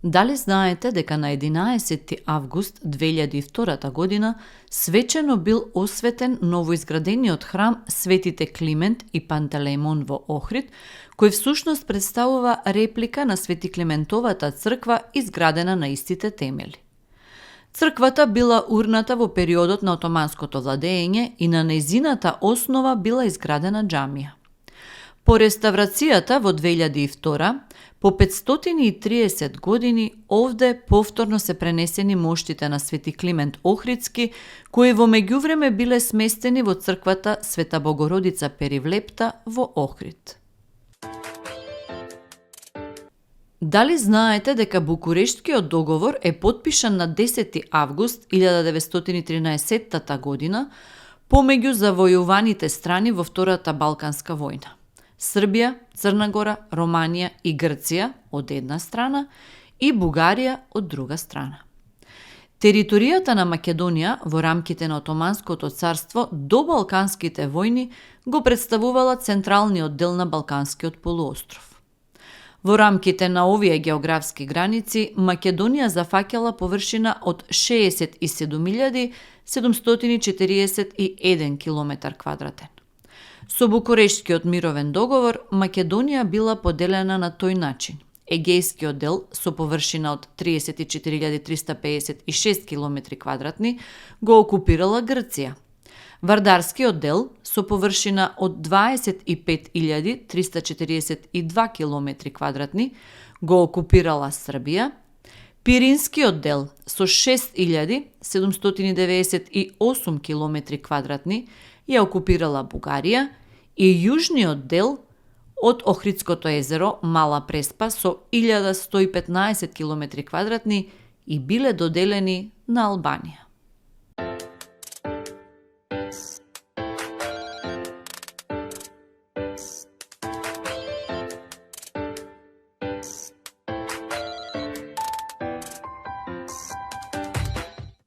Дали знаете дека на 11 август 2002 година свечено бил осветен новоизградениот храм Светите Климент и Пантелеймон во Охрид, кој всушност представува реплика на Свети Климентовата црква изградена на истите темели. Црквата била урната во периодот на отоманското владење и на нејзината основа била изградена џамија. По реставрацијата во 2002, по 530 години, овде повторно се пренесени моштите на Свети Климент Охридски, кои во меѓувреме биле сместени во црквата Света Богородица Перивлепта во Охрид. Дали знаете дека Букурештскиот договор е потпишан на 10 август 1913 година помеѓу завојуваните страни во Втората Балканска војна? Србија, Црна Гора, Романија и Грција од една страна и Бугарија од друга страна. Територијата на Македонија во рамките на Отоманското царство до Балканските војни го представувала централниот дел на Балканскиот полуостров. Во рамките на овие географски граници, Македонија зафаќала површина од 67.741 км квадратен. Со Букурештскиот мировен договор, Македонија била поделена на тој начин. Егејскиот дел со површина од 34.356 км квадратни го окупирала Грција. Вардарскиот дел со површина од 25.342 км квадратни го окупирала Србија. Пиринскиот дел со 6.798 км квадратни ја окупирала Бугарија и јужниот дел од Охридското езеро Мала Преспа со 1115 км квадратни и биле доделени на Албанија.